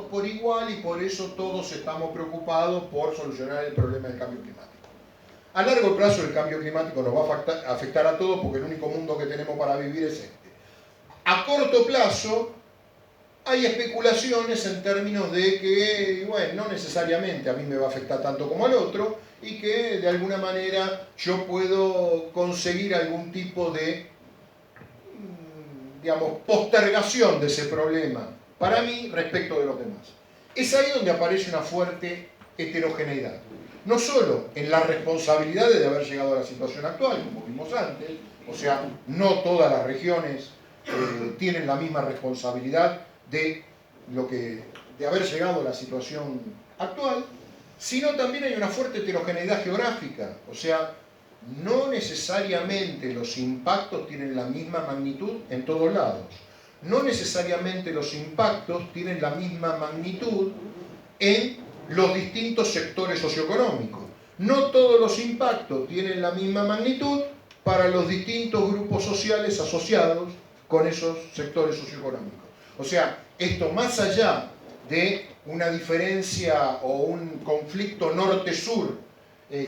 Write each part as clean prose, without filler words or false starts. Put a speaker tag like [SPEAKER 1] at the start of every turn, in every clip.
[SPEAKER 1] por igual y por eso todos estamos preocupados por solucionar el problema del cambio climático. A largo plazo el cambio climático nos va a afectar a todos porque el único mundo que tenemos para vivir es este. A corto plazo hay especulaciones en términos de que, bueno, no necesariamente a mí me va a afectar tanto como al otro y que de alguna manera yo puedo conseguir algún tipo de, digamos, postergación de ese problema para mí respecto de los demás. Es ahí donde aparece una fuerte heterogeneidad. No solo en las responsabilidades de haber llegado a la situación actual, como vimos antes, o sea, no todas las regiones tienen la misma responsabilidad de haber llegado a la situación actual, sino también hay una fuerte heterogeneidad geográfica, o sea, no necesariamente los impactos tienen la misma magnitud en todos lados, no necesariamente los impactos tienen la misma magnitud en los distintos sectores socioeconómicos, no todos los impactos tienen la misma magnitud para los distintos grupos sociales asociados con esos sectores socioeconómicos. O sea, esto más allá de una diferencia o un conflicto norte-sur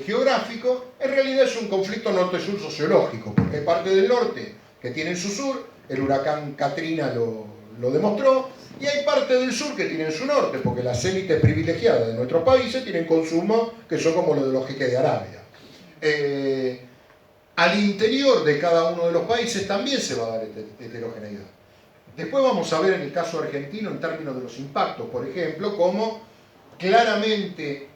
[SPEAKER 1] geográfico, en realidad es un conflicto norte-sur sociológico, porque hay parte del norte que tiene su sur, el huracán Katrina lo demostró, y hay parte del sur que tienen su norte, porque las élites privilegiadas de nuestros países tienen consumos que son como los de los jeques de Arabia. Al interior de cada uno de los países también se va a dar heterogeneidad. Después vamos a ver en el caso argentino, en términos de los impactos, por ejemplo, cómo claramente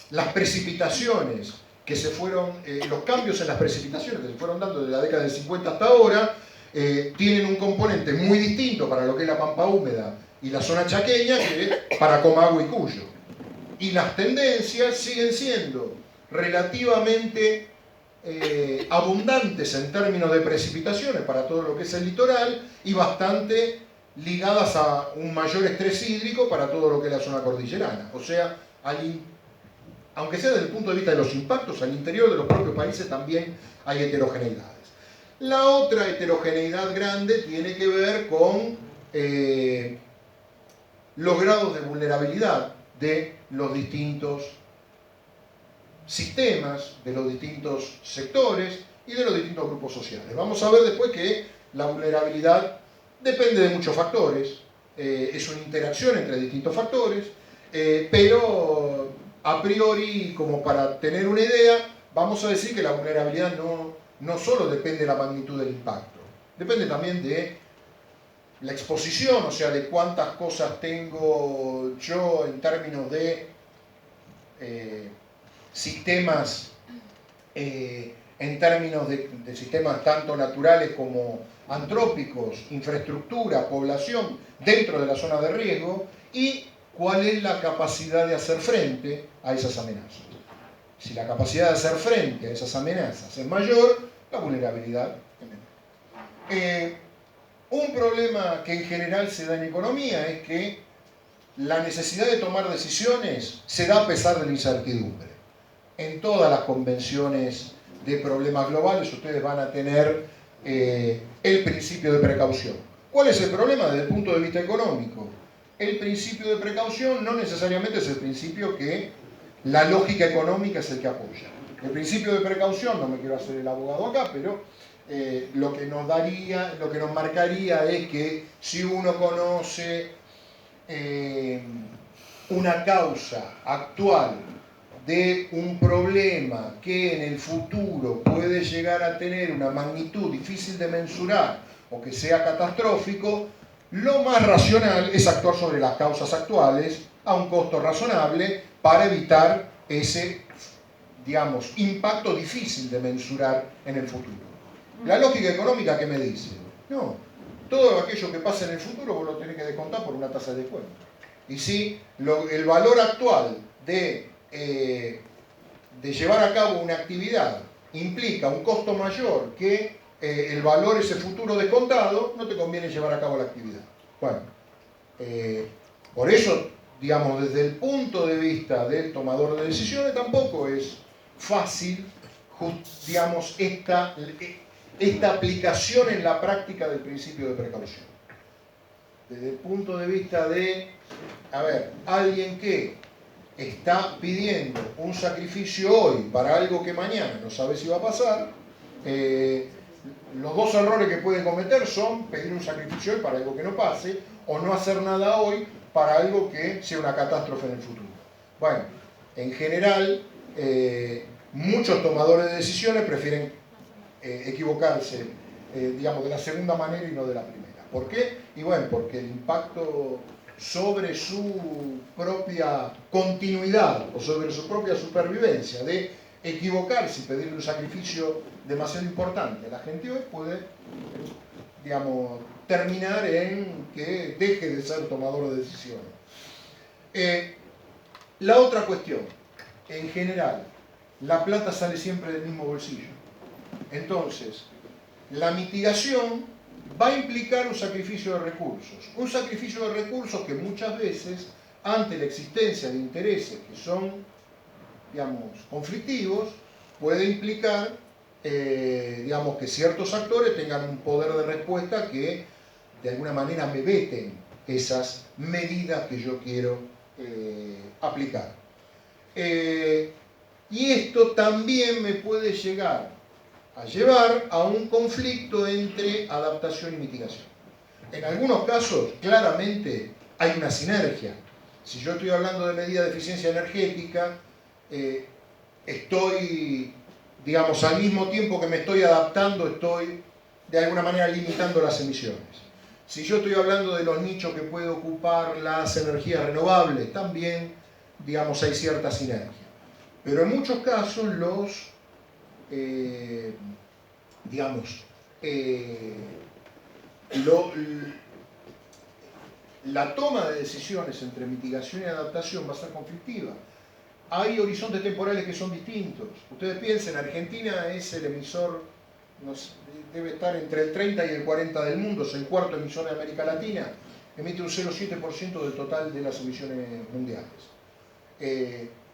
[SPEAKER 1] las precipitaciones que se fueron, los cambios en las precipitaciones que se fueron dando desde la década del 50 hasta ahora, tienen un componente muy distinto para lo que es la pampa húmeda y la zona chaqueña que para Comahue y Cuyo. Y las tendencias siguen siendo relativamente abundantes en términos de precipitaciones para todo lo que es el litoral y bastante ligadas a un mayor estrés hídrico para todo lo que es la zona cordillerana. O sea, aunque sea desde el punto de vista de los impactos, al interior de los propios países también hay heterogeneidades. La otra heterogeneidad grande tiene que ver con los grados de vulnerabilidad de los distintos sistemas, de los distintos sectores y de los distintos grupos sociales. Vamos a ver después que la vulnerabilidad depende de muchos factores, es una interacción entre distintos factores, pero a priori, como para tener una idea, vamos a decir que la vulnerabilidad no solo depende de la magnitud del impacto, depende también de la exposición, o sea, de cuántas cosas tengo yo en términos de sistemas, en términos de sistemas tanto naturales como antrópicos, infraestructura, población dentro de la zona de riesgo y cuál es la capacidad de hacer frente a esas amenazas. Si la capacidad de hacer frente a esas amenazas es mayor, la vulnerabilidad es menor. Un problema que en general se da en economía es que la necesidad de tomar decisiones se da a pesar de la incertidumbre. En todas las convenciones de problemas globales ustedes van a tener el principio de precaución. ¿Cuál es el problema desde el punto de vista económico? El principio de precaución no necesariamente es el principio que la lógica económica es el que apoya. El principio de precaución, no me quiero hacer el abogado acá, pero lo que nos marcaría es que si uno conoce una causa actual de un problema que en el futuro puede llegar a tener una magnitud difícil de mensurar o que sea catastrófico, lo más racional es actuar sobre las causas actuales a un costo razonable para evitar ese, digamos, impacto difícil de mensurar en el futuro. La lógica económica, ¿qué me dice? No, todo aquello que pasa en el futuro vos lo tenés que descontar por una tasa de descuento. Y si el valor actual de llevar a cabo una actividad implica un costo mayor que el valor ese futuro descontado, no te conviene llevar a cabo la actividad. Bueno, por eso, digamos, desde el punto de vista del tomador de decisiones tampoco es fácil, digamos, esta aplicación en la práctica del principio de precaución. desde el punto de vista de, a ver, alguien que está pidiendo un sacrificio hoy para algo que mañana no sabe si va a pasar, los dos errores que puede cometer son pedir un sacrificio hoy para algo que no pase, o no hacer nada hoy para algo que sea una catástrofe en el futuro. Bueno, en general, muchos tomadores de decisiones prefieren equivocarse, digamos, de la segunda manera y no de la primera. ¿Por qué? Y bueno, porque el impacto sobre su propia continuidad o sobre su propia supervivencia de equivocarse y pedirle un sacrificio demasiado importante a la gente hoy puede, digamos, terminar en que deje de ser tomador de decisiones. La otra cuestión, en general, la plata sale siempre del mismo bolsillo. Entonces, la mitigación va a implicar un sacrificio de recursos. Un sacrificio de recursos que muchas veces, ante la existencia de intereses que son, digamos, conflictivos, puede implicar, digamos, que ciertos actores tengan un poder de respuesta que, de alguna manera, me veten esas medidas que yo quiero aplicar. Y esto también me puede llegar a llevar a un conflicto entre adaptación y mitigación. En algunos casos, claramente, hay una sinergia. Si yo estoy hablando de medidas de eficiencia energética, estoy, digamos, al mismo tiempo que me estoy adaptando, estoy de alguna manera limitando las emisiones. Si yo estoy hablando de los nichos que puede ocupar las energías renovables, también, digamos, hay cierta sinergia. Pero en muchos casos la toma de decisiones entre mitigación y adaptación va a ser conflictiva. Hay horizontes temporales que son distintos. Ustedes piensen, Argentina es el emisor, debe estar entre el 30 y el 40 del mundo, es el cuarto emisor de América Latina, emite un 0,7% del total de las emisiones mundiales.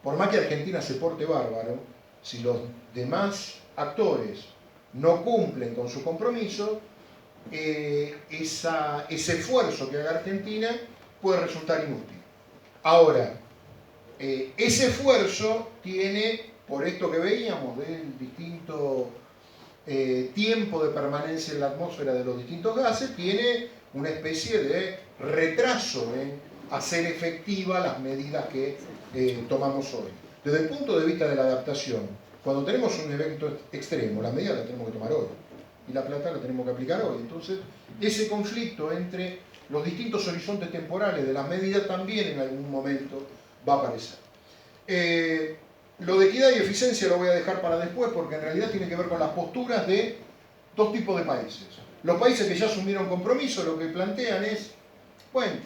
[SPEAKER 1] Por más que Argentina se porte bárbaro, si los demás actores no cumplen con su compromiso, ese esfuerzo que haga Argentina puede resultar inútil. Ahora, ese esfuerzo tiene, por esto que veíamos del distinto tiempo de permanencia en la atmósfera de los distintos gases, tiene una especie de retraso en hacer efectivas las medidas que tomamos hoy. Desde el punto de vista de la adaptación, cuando tenemos un evento extremo, las medidas las tenemos que tomar hoy y la plata la tenemos que aplicar hoy. Entonces, ese conflicto entre los distintos horizontes temporales de las medidas también en algún momento va a aparecer. Lo de equidad y eficiencia lo voy a dejar para después porque en realidad tiene que ver con las posturas de dos tipos de países. Los países que ya asumieron compromiso lo que plantean es, bueno,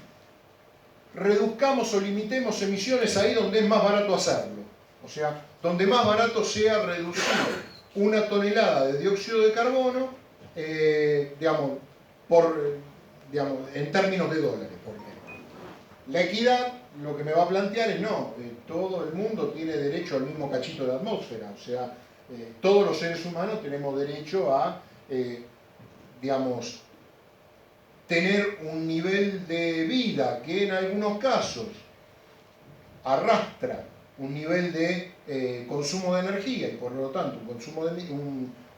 [SPEAKER 1] reduzcamos o limitemos emisiones ahí donde es más barato hacerlo. O sea, donde más barato sea reducir 1 tonelada de dióxido de carbono, digamos, en términos de dólares, por ejemplo. La equidad lo que me va a plantear es no, todo el mundo tiene derecho al mismo cachito de atmósfera, o sea, todos los seres humanos tenemos derecho a, digamos, tener un nivel de vida que en algunos casos arrastra un nivel de consumo de energía y por lo tanto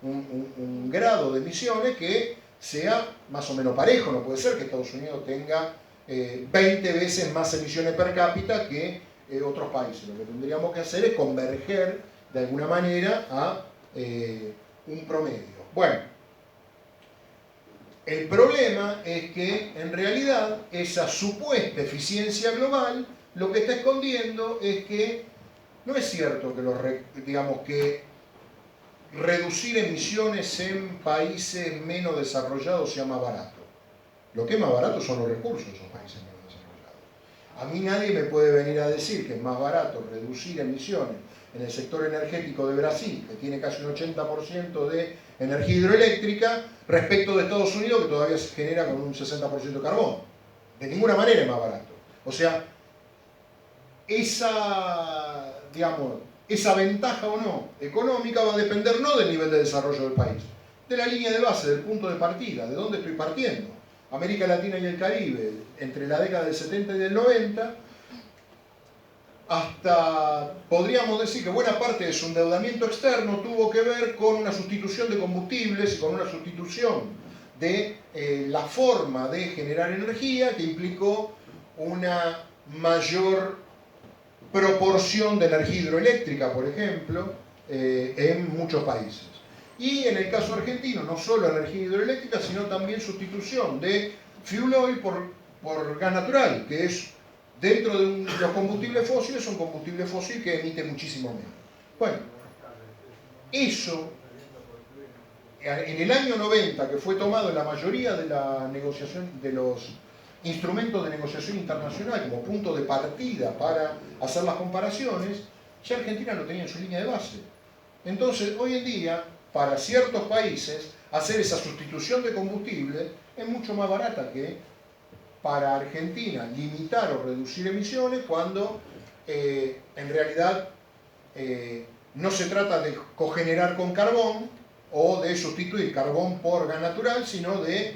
[SPEAKER 1] un grado de emisiones que sea más o menos parejo. No puede ser que Estados Unidos tenga 20 veces más emisiones per cápita que otros países. Lo que tendríamos que hacer es converger de alguna manera a un promedio. Bueno, el problema es que en realidad esa supuesta eficiencia global lo que está escondiendo es que no es cierto que, digamos, que reducir emisiones en países menos desarrollados sea más barato. Lo que es más barato son los recursos de esos países menos desarrollados. A mí nadie me puede venir a decir que es más barato reducir emisiones en el sector energético de Brasil, que tiene casi un 80% de energía hidroeléctrica, respecto de Estados Unidos, que todavía se genera con un 60% de carbón. De ninguna manera es más barato. O sea, esa ventaja o no económica va a depender no del nivel de desarrollo del país, de la línea de base, del punto de partida, de dónde estoy partiendo. América Latina y el Caribe, entre la década del 70 y del 90, hasta podríamos decir que buena parte de su endeudamiento externo tuvo que ver con una sustitución de combustibles y con una sustitución de la forma de generar energía que implicó una mayor proporción de energía hidroeléctrica, por ejemplo, en muchos países. Y en el caso argentino, no solo energía hidroeléctrica, sino también sustitución de fuel oil por gas natural, que es, dentro de los combustibles fósiles, un combustible fósil que emite muchísimo menos. Bueno, eso, en el año 90, que fue tomado en la mayoría de la negociación, de los instrumentos de negociación internacional como punto de partida para hacer las comparaciones, ya Argentina lo tenía en su línea de base. Entonces, hoy en día, para ciertos países, hacer esa sustitución de combustible es mucho más barata que para Argentina limitar o reducir emisiones cuando en realidad no se trata de cogenerar con carbón o de sustituir carbón por gas natural, sino de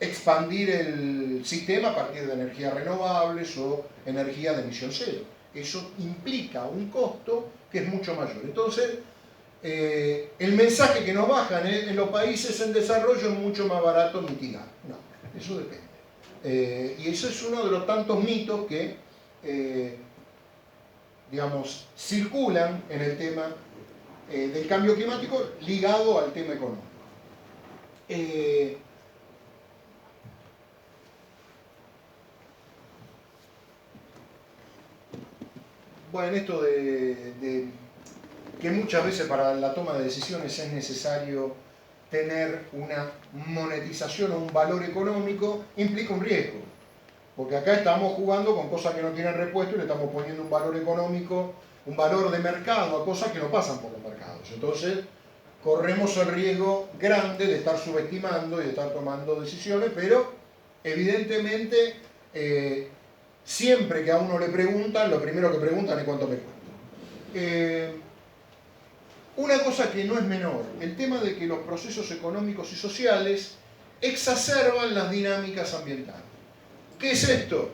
[SPEAKER 1] expandir el sistema a partir de energías renovables o energía de emisión cero. Eso implica un costo que es mucho mayor. Entonces, el mensaje que nos bajan en los países en desarrollo es mucho más barato mitigar. No, eso depende. Y eso es uno de los tantos mitos que, digamos, circulan en el tema del cambio climático ligado al tema económico. Bueno, esto de que muchas veces para la toma de decisiones es necesario tener una monetización o un valor económico, implica un riesgo. Porque acá estamos jugando con cosas que no tienen repuesto y le estamos poniendo un valor económico, un valor de mercado a cosas que no pasan por los mercados. Entonces, corremos el riesgo grande de estar subestimando y de estar tomando decisiones, pero evidentemente siempre que a uno le preguntan, lo primero que preguntan es cuánto me cuesta. Una cosa que no es menor, el tema de que los procesos económicos y sociales exacerban las dinámicas ambientales. ¿Qué es esto?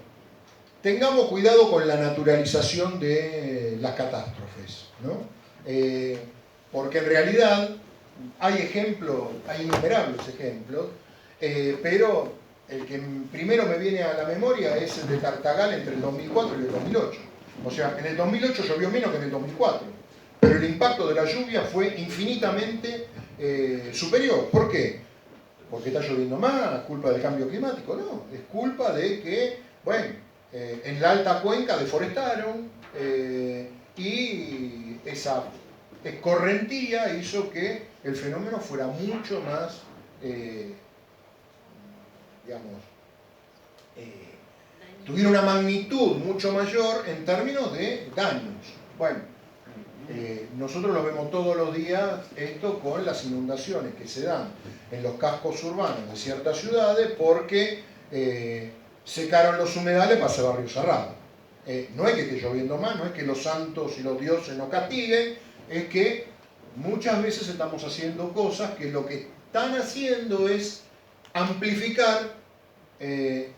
[SPEAKER 1] Tengamos cuidado con la naturalización de las catástrofes, ¿no? Porque en realidad hay ejemplos, hay innumerables ejemplos, pero el que primero me viene a la memoria es el de Tartagal entre el 2004 y el 2008. O sea, en el 2008 llovió menos que en el 2004, pero el impacto de la lluvia fue infinitamente superior. ¿Por qué? Porque está lloviendo más, culpa del cambio climático. No, es culpa de que, bueno, en la alta cuenca deforestaron y esa correntía hizo que el fenómeno fuera mucho más, digamos, tuviera una magnitud mucho mayor en términos de daños. Bueno, nosotros lo vemos todos los días esto con las inundaciones que se dan en los cascos urbanos de ciertas ciudades porque secaron los humedales para hacer barrios cerrados. No es que esté lloviendo más, no es que los santos y los dioses nos castiguen, es que muchas veces estamos haciendo cosas que lo que están haciendo es amplificar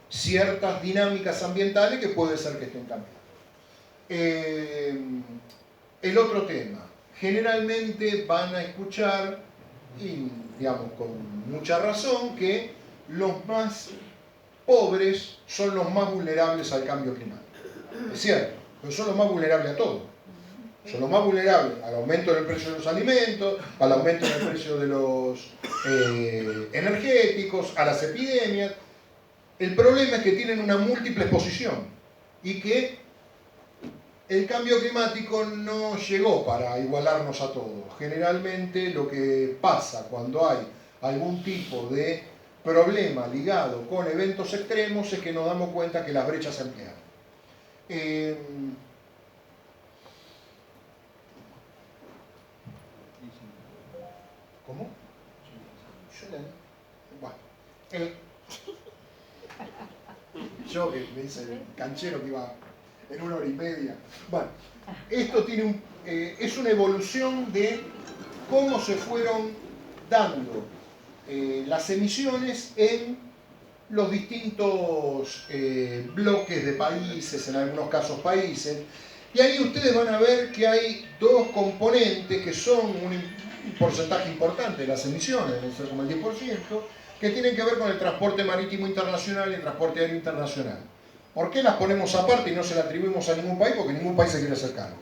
[SPEAKER 1] ciertas dinámicas ambientales que puede ser que estén cambiando. El otro tema, generalmente van a escuchar, y digamos con mucha razón, que los más pobres son los más vulnerables al cambio climático. Es cierto, pero son los más vulnerables a todo. Son los más vulnerables al aumento del precio de los alimentos, al aumento del precio de los energéticos, a las epidemias. El problema es que tienen una múltiple exposición y que el cambio climático no llegó para igualarnos a todos. Generalmente lo que pasa cuando hay algún tipo de problema ligado con eventos extremos es que nos damos cuenta que las brechas se amplían. ¿Cómo? Yo que me dice el canchero que iba en 1 hora y media. Bueno, esto tiene es una evolución de cómo se fueron dando las emisiones en los distintos bloques de países, en algunos casos países, y ahí ustedes van a ver que hay dos componentes que son un porcentaje importante de las emisiones, deben ser como el 10%, que tienen que ver con el transporte marítimo internacional y el transporte aéreo internacional. ¿Por qué las ponemos aparte y no se las atribuimos a ningún país? Porque ningún país se quiere hacer cargo.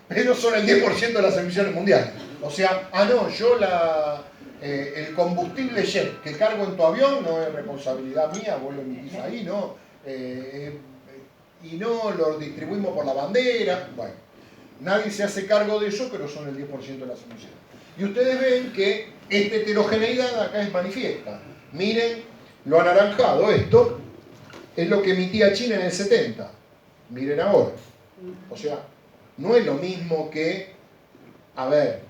[SPEAKER 1] Pero son el 10% de las emisiones mundiales. O sea, no, yo el combustible jet que cargo en tu avión no es responsabilidad mía, vos lo emitís ahí, ¿no? Y no lo distribuimos por la bandera. Bueno, nadie se hace cargo de eso, pero son el 10% de las emisiones. Y ustedes ven que esta heterogeneidad acá es manifiesta. Miren lo anaranjado, esto es lo que emitía China en el 70. Miren ahora. O sea, no es lo mismo que, a ver,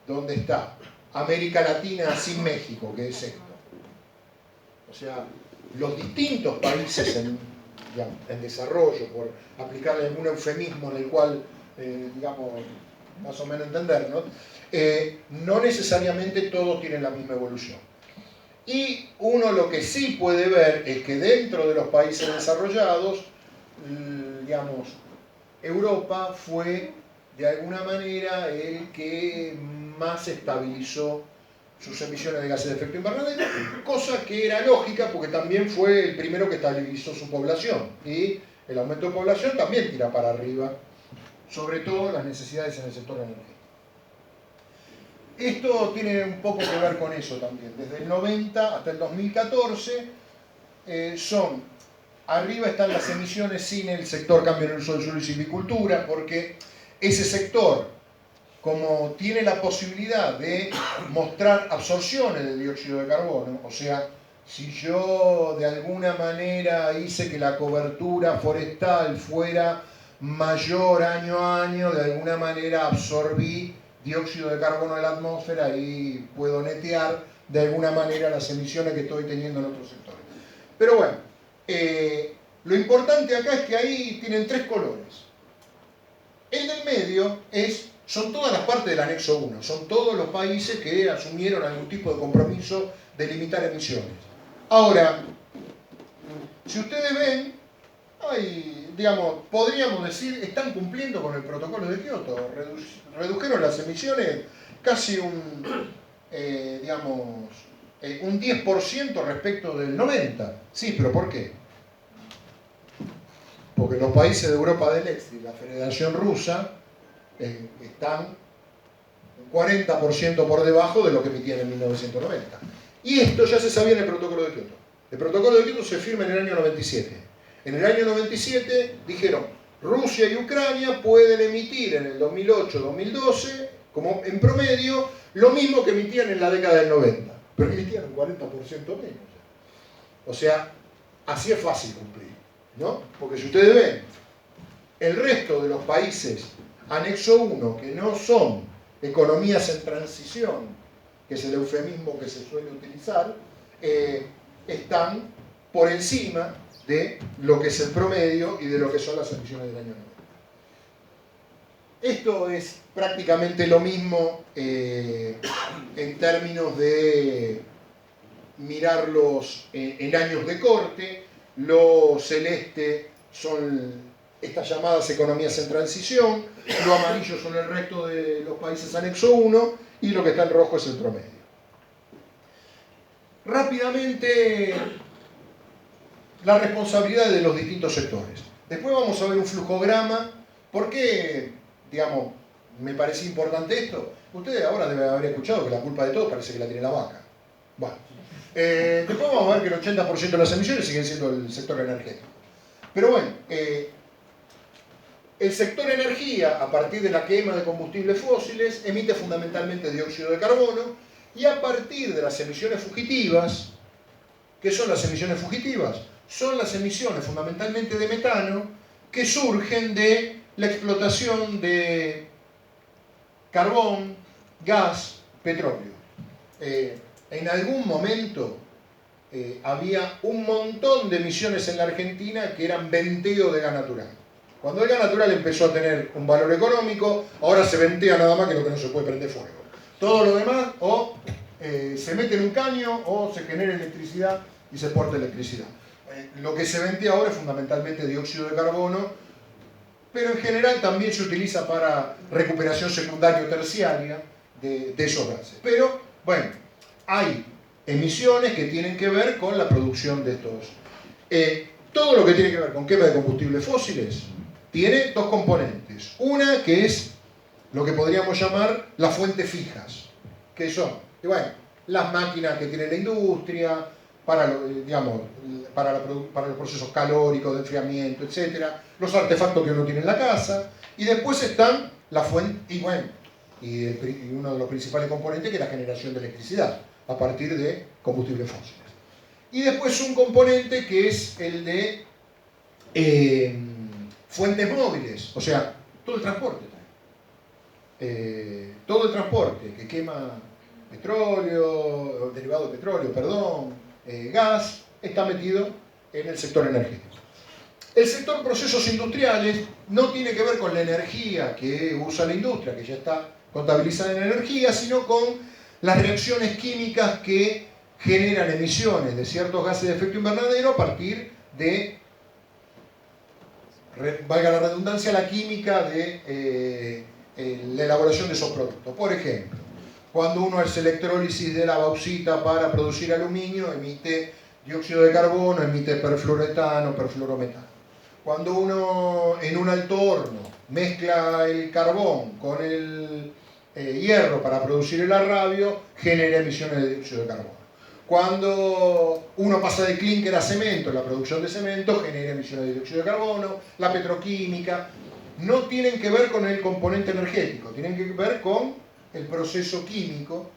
[SPEAKER 1] ¿dónde está? América Latina sin México, que es esto. O sea, los distintos países en desarrollo, por aplicarle algún eufemismo en el cual, digamos, más o menos entendernos, no necesariamente todos tienen la misma evolución. Y uno lo que sí puede ver es que dentro de los países desarrollados, digamos, Europa fue de alguna manera el que más estabilizó sus emisiones de gases de efecto invernadero, cosa que era lógica porque también fue el primero que estabilizó su población, y el aumento de población también tira para arriba, sobre todo las necesidades en el sector energético. Esto tiene un poco que ver con eso también. Desde el 90 hasta el 2014 arriba están las emisiones sin el sector cambio en el uso del suelo y silvicultura, porque ese sector, como tiene la posibilidad de mostrar absorciones de dióxido de carbono, o sea, si yo de alguna manera hice que la cobertura forestal fuera mayor año a año, de alguna manera absorbí dióxido de carbono de la atmósfera y puedo netear de alguna manera las emisiones que estoy teniendo en otros sectores. Pero bueno, lo importante acá es que ahí tienen tres colores. El del medio son todas las partes del anexo 1, son todos los países que asumieron algún tipo de compromiso de limitar emisiones. Ahora, si ustedes ven, digamos, podríamos decir, están cumpliendo con el protocolo de Kioto, redujeron las emisiones casi un 10% respecto del 90%. Sí, pero ¿por qué? Porque los países de Europa del Este y la Federación Rusa están un 40% por debajo de lo que emitían en 1990. Y esto ya se sabía en el protocolo de Kioto. El protocolo de Kioto se firma en el año 97. En el año 97 dijeron, Rusia y Ucrania pueden emitir en el 2008-2012, como en promedio, lo mismo que emitían en la década del 90. Pero emitían un 40% menos. O sea, así es fácil cumplir, ¿no? Porque si ustedes ven, el resto de los países anexo 1, que no son economías en transición, que es el eufemismo que se suele utilizar, están por encima de lo que es el promedio y de lo que son las emisiones del año 90. Esto es prácticamente lo mismo en términos de mirarlos en años de corte. Lo celeste son estas llamadas economías en transición, lo amarillo son el resto de los países anexo 1 y lo que está en rojo es el promedio. Rápidamente, la responsabilidad de los distintos sectores. Después vamos a ver un flujograma. ¿Por qué, digamos, me parece importante esto? Ustedes ahora deben haber escuchado que la culpa de todo parece que la tiene la vaca. Bueno, después vamos a ver que el 80% de las emisiones siguen siendo el sector energético. Pero bueno, el sector energía, a partir de la quema de combustibles fósiles, emite fundamentalmente dióxido de carbono, y a partir de las emisiones fugitivas, ¿qué son las emisiones fugitivas? Son las emisiones fundamentalmente de metano que surgen de la explotación de carbón, gas, petróleo. En algún momento había un montón de emisiones en la Argentina que eran venteo de gas natural. Cuando el gas natural empezó a tener un valor económico, ahora se ventea nada más que lo que no se puede prender fuego. Todo lo demás o se mete en un caño o se genera electricidad y se exporta electricidad. Lo que se vende ahora es fundamentalmente dióxido de carbono, pero en general también se utiliza para recuperación secundaria o terciaria de esos gases. Pero, bueno, hay emisiones que tienen que ver con la producción de estos. Todo lo que tiene que ver con quema de combustibles fósiles tiene dos componentes. Una que es lo que podríamos llamar las fuentes fijas, que son, y bueno, las máquinas que tiene la industria, para los procesos calóricos, de enfriamiento, etc. Los artefactos que uno tiene en la casa. Y después están las fuentes, y uno de los principales componentes que es la generación de electricidad a partir de combustibles fósiles. Y después un componente que es el de fuentes móviles, o sea, todo el transporte. Todo el transporte que quema petróleo, derivado de petróleo, perdón, gas, está metido en el sector energético. El sector procesos industriales no tiene que ver con la energía que usa la industria, que ya está contabilizada en energía, sino con las reacciones químicas que generan emisiones de ciertos gases de efecto invernadero a partir de, valga la redundancia, la química de la elaboración de esos productos. Por ejemplo, cuando uno hace electrólisis de la bauxita para producir aluminio, emite dióxido de carbono, emite perfluoretano, perfluorometano. Cuando uno en un alto horno mezcla el carbón con el hierro para producir el arrabio, genera emisiones de dióxido de carbono. Cuando uno pasa de clínker a cemento, la producción de cemento genera emisiones de dióxido de carbono. La petroquímica no tienen que ver con el componente energético, tienen que ver con el proceso químico.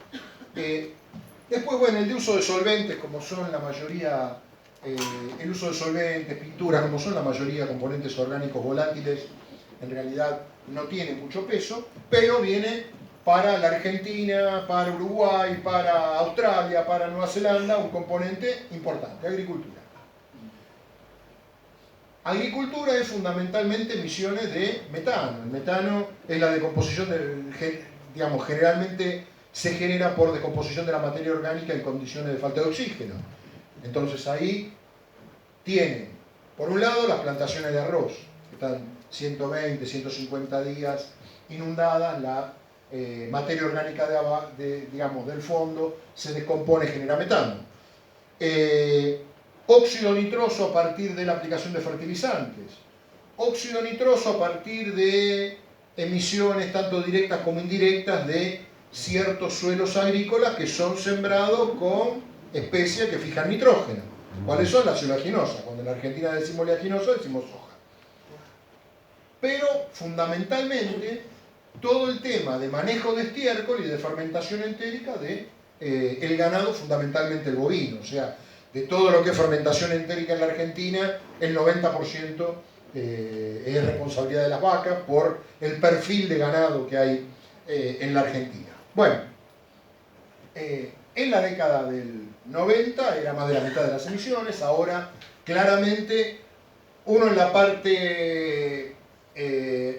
[SPEAKER 1] Después, bueno, el de uso de solventes, como son la mayoría, el uso de solventes, pinturas, como son la mayoría de componentes orgánicos volátiles, en realidad no tiene mucho peso, pero viene para la Argentina, para Uruguay, para Australia, para Nueva Zelanda, un componente importante, agricultura. Agricultura es fundamentalmente emisiones de metano. El metano es la decomposición generalmente se genera por descomposición de la materia orgánica en condiciones de falta de oxígeno. Entonces ahí tienen, por un lado, las plantaciones de arroz, que están 120, 150 días inundadas, la materia orgánica del fondo se descompone y genera metano. Óxido nitroso a partir de la aplicación de fertilizantes. Óxido nitroso a partir de emisiones tanto directas como indirectas de ciertos suelos agrícolas que son sembrados con especies que fijan nitrógeno. ¿Cuáles son? Las oleaginosas. Cuando en la Argentina decimos oleaginosa, decimos soja. Pero fundamentalmente todo el tema de manejo de estiércol y de fermentación entérica de el ganado, fundamentalmente el bovino. O sea, de todo lo que es fermentación entérica en la Argentina, el 90% es responsabilidad de las vacas por el perfil de ganado que hay en la Argentina. Bueno, en la década del 90 era más de la mitad de las emisiones, ahora claramente uno en la parte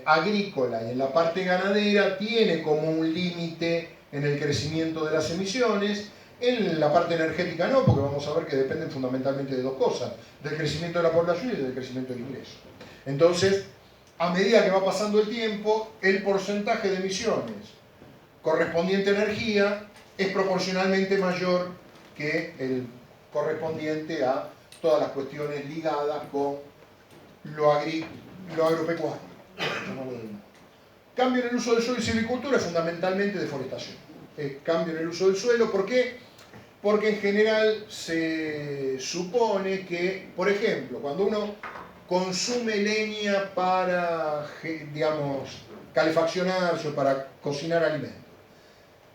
[SPEAKER 1] agrícola y en la parte ganadera tiene como un límite en el crecimiento de las emisiones. En la parte energética no, porque vamos a ver que dependen fundamentalmente de dos cosas, del crecimiento de la población y del crecimiento del ingreso. Entonces, a medida que va pasando el tiempo, el porcentaje de emisiones correspondiente a energía es proporcionalmente mayor que el correspondiente a todas las cuestiones ligadas con lo agropecuario. Cambio en el uso del suelo y silvicultura es fundamentalmente deforestación. Cambio en el uso del suelo, ¿por qué? Porque en general se supone que, por ejemplo, cuando uno consume leña para, digamos, calefaccionarse o para cocinar alimentos,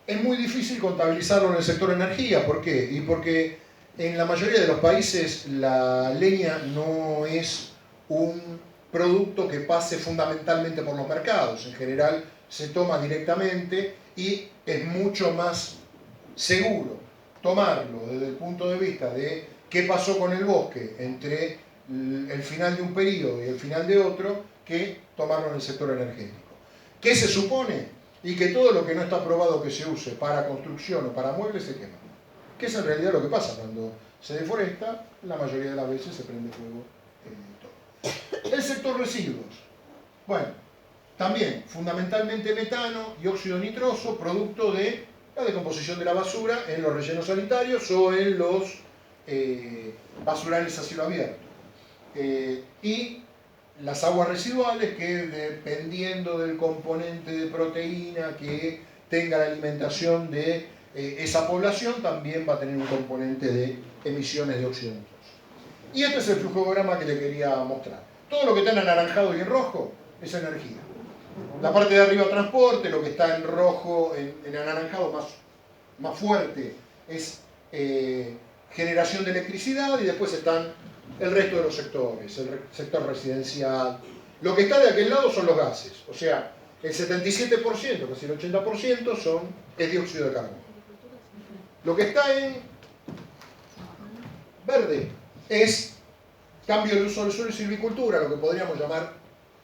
[SPEAKER 1] es muy difícil contabilizarlo en el sector energía. ¿Por qué? Y porque en la mayoría de los países la leña no es un producto que pase fundamentalmente por los mercados. En general se toma directamente y es mucho más seguro tomarlo desde el punto de vista de qué pasó con el bosque entre el final de un periodo y el final de otro, que tomarlo en el sector energético. ¿Qué se supone? y que todo lo que no está aprobado que se use para construcción o para muebles se quema. Que es en realidad lo que pasa cuando se deforesta, la mayoría de las veces se prende fuego todo. El sector residuos. Bueno, también fundamentalmente metano y óxido nitroso, producto de la decomposición de la basura en los rellenos sanitarios o en los basurales a cielo abierto. Y las aguas residuales que, dependiendo del componente de proteína que tenga la alimentación de esa población, también va a tener un componente de emisiones de óxido nitroso. Y este es el flujograma que le quería mostrar. Todo lo que está en anaranjado y en rojo es energía. La parte de arriba transporte, lo que está en rojo, en anaranjado más fuerte, es generación de electricidad, y después están el resto de los sectores, el sector residencial. Lo que está de aquel lado son los gases, o sea, el 77%, casi el 80% es dióxido de carbono. Lo que está en verde es cambio de uso del suelo y silvicultura, lo que podríamos llamar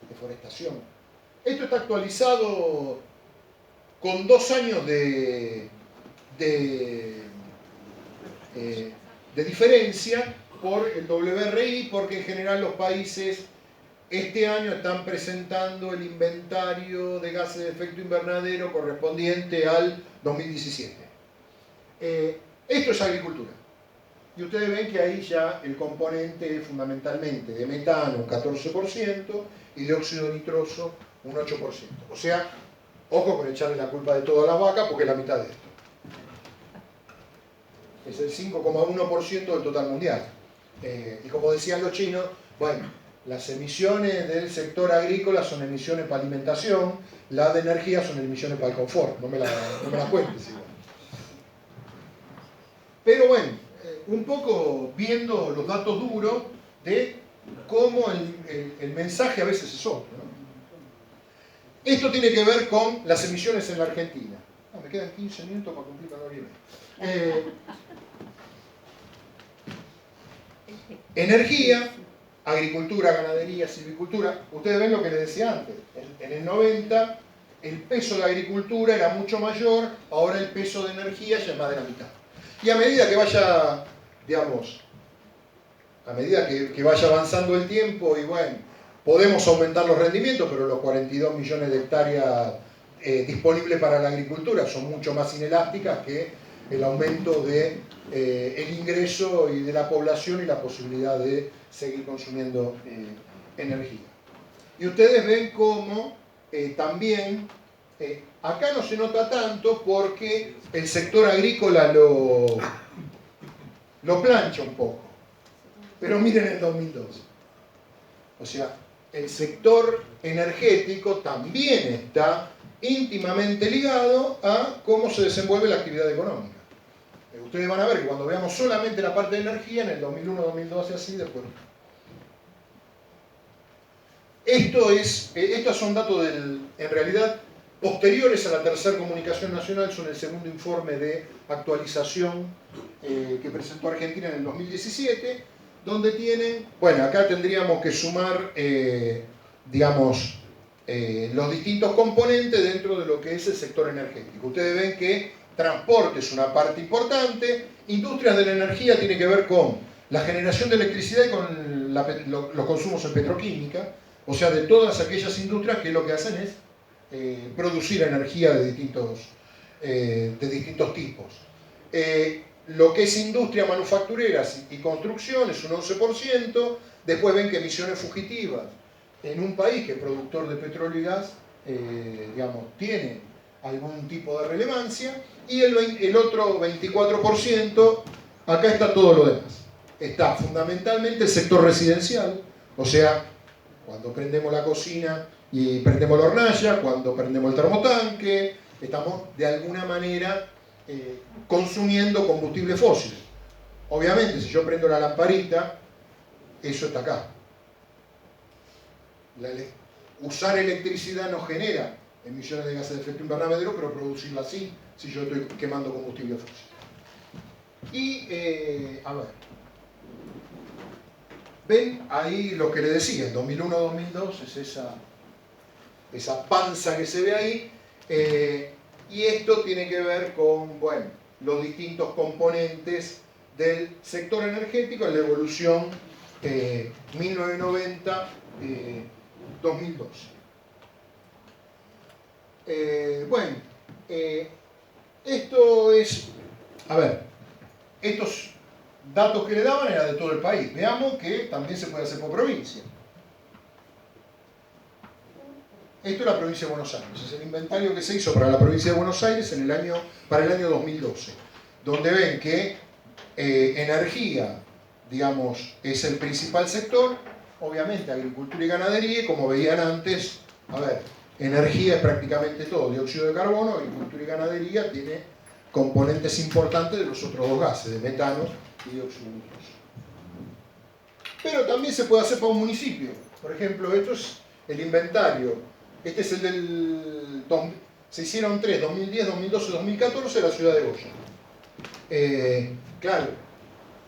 [SPEAKER 1] deforestación. Esto está actualizado con 2 años de diferencia por el WRI, porque en general los países este año están presentando el inventario de gases de efecto invernadero correspondiente al 2017. Esto es agricultura. Y ustedes ven que ahí ya el componente es fundamentalmente de metano, un 14%, y de óxido nitroso, un 8%. O sea, ojo con echarle la culpa de todo a las vacas, porque es la mitad de esto. Es el 5,1% del total mundial. Y como decían los chinos, bueno, las emisiones del sector agrícola son emisiones para alimentación, las de energía son emisiones para el confort. No me las cuentes igual. Pero bueno, un poco viendo los datos duros de cómo el mensaje a veces es otro, ¿no? Esto tiene que ver con las emisiones en la Argentina. Me quedan 15 minutos para cumplir con la hora y media. Energía, agricultura, ganadería, silvicultura. Ustedes ven lo que les decía antes. En el 90 el peso de agricultura era mucho mayor, ahora el peso de energía ya es más de la mitad. Y a medida que vaya, digamos, a medida que vaya avanzando el tiempo, y bueno, podemos aumentar los rendimientos, pero los 42 millones de hectáreas disponibles para la agricultura son mucho más inelásticas que el aumento de el ingreso y de la población y la posibilidad de seguir consumiendo energía. Y ustedes ven cómo también acá no se nota tanto porque el sector agrícola lo plancha un poco. Pero miren el 2012. O sea, el sector energético también está íntimamente ligado a cómo se desenvuelve la actividad económica. Ustedes van a ver que cuando veamos solamente la parte de energía, en el 2001, 2012, así, después. Estos son datos en realidad posteriores a la tercera comunicación nacional, son el segundo informe de actualización que presentó Argentina en el 2017, donde tienen, bueno, acá tendríamos que sumar, digamos, los distintos componentes dentro de lo que es el sector energético. Ustedes ven que transporte es una parte importante, industrias de la energía tiene que ver con la generación de electricidad y con los consumos en petroquímica, o sea, de todas aquellas industrias que lo que hacen es producir energía de distintos tipos. Lo que es industria manufacturera y construcción es un 11%, después ven que emisiones fugitivas en un país que es productor de petróleo y gas, digamos, tiene algún tipo de relevancia, y el otro 24%, acá está todo lo demás. Está fundamentalmente el sector residencial, o sea, cuando prendemos la cocina y prendemos la hornalla, cuando prendemos el termotanque, estamos de alguna manera consumiendo combustible fósil. Obviamente, si yo prendo la lamparita, eso está acá. Usar electricidad no genera emisiones de gases de efecto invernadero, pero producirla sí, si yo estoy quemando combustible fósil. Y, a ver, ven ahí lo que les decía, en 2001-2002 es esa panza que se ve ahí, Y esto tiene que ver con, bueno, los distintos componentes del sector energético en la evolución 1990-2012. Bueno, esto es, a ver, estos datos que le daban eran de todo el país. Veamos que también se puede hacer por provincia. Esto es la provincia de Buenos Aires, es el inventario que se hizo para la provincia de Buenos Aires para el año 2012, donde ven que energía, digamos, es el principal sector, obviamente agricultura y ganadería, y como veían antes, a ver, energía es prácticamente todo, dióxido de carbono, agricultura y ganadería tiene componentes importantes de los otros dos gases, de metano y dióxido de nitroso. Pero también se puede hacer para un municipio. Por ejemplo, esto es el inventario. Este es el del... Se hicieron 3, 2010, 2012, 2014, la ciudad de Goya. Claro,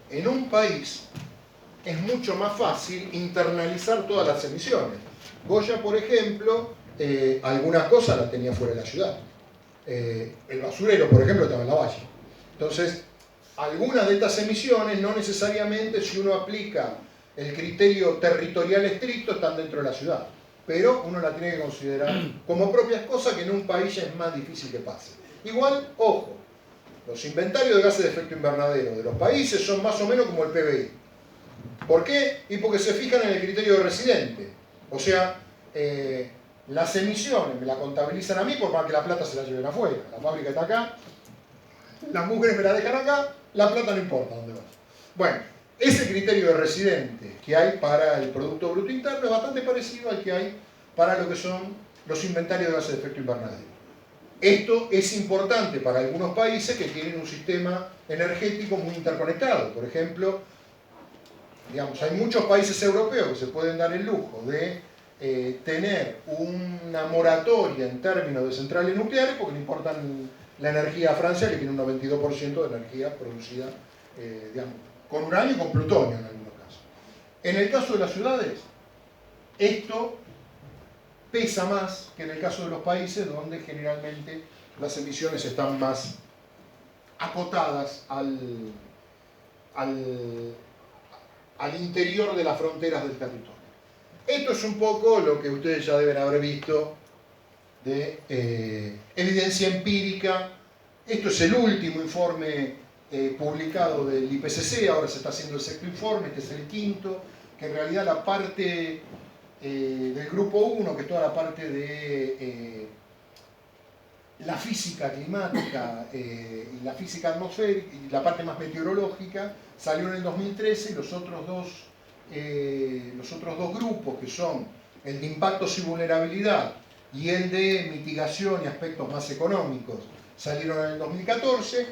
[SPEAKER 1] en un país es mucho más fácil internalizar todas las emisiones. Goya, por ejemplo, algunas cosas las tenía fuera de la ciudad. El basurero, por ejemplo, estaba en la valle. Entonces, algunas de estas emisiones, no necesariamente si uno aplica el criterio territorial estricto, están dentro de la ciudad. Pero uno la tiene que considerar como propias cosas que en un país ya es más difícil que pase. Igual, ojo, los inventarios de gases de efecto invernadero de los países son más o menos como el PBI. ¿Por qué? Y porque se fijan en el criterio de residente. O sea, las emisiones me la contabilizan a mí por más que la plata se la lleven afuera. La fábrica está acá, las mujeres me la dejan acá, la plata no importa dónde va. Bueno, ese criterio de residente que hay para el Producto Bruto Interno es bastante parecido al que hay para lo que son los inventarios de gases de efecto invernadero. Esto es importante para algunos países que tienen un sistema energético muy interconectado. Por ejemplo, digamos, hay muchos países europeos que se pueden dar el lujo de tener una moratoria en términos de centrales nucleares porque no importan la energía a Francia, que tiene un 92% de energía producida, digamos, con uranio y con plutonio en algunos casos. En el caso de las ciudades, esto pesa más que en el caso de los países donde generalmente las emisiones están más acotadas al interior de las fronteras del territorio. Esto es un poco lo que ustedes ya deben haber visto de evidencia empírica. Esto es el último informe publicado del IPCC, ahora se está haciendo el sexto informe, este es el quinto, que en realidad la parte del grupo 1, que es toda la parte de la física climática y la física atmosférica, y la parte más meteorológica, salió en el 2013, y los otros dos grupos, que son el de impactos y vulnerabilidad y el de mitigación y aspectos más económicos, salieron en el 2014.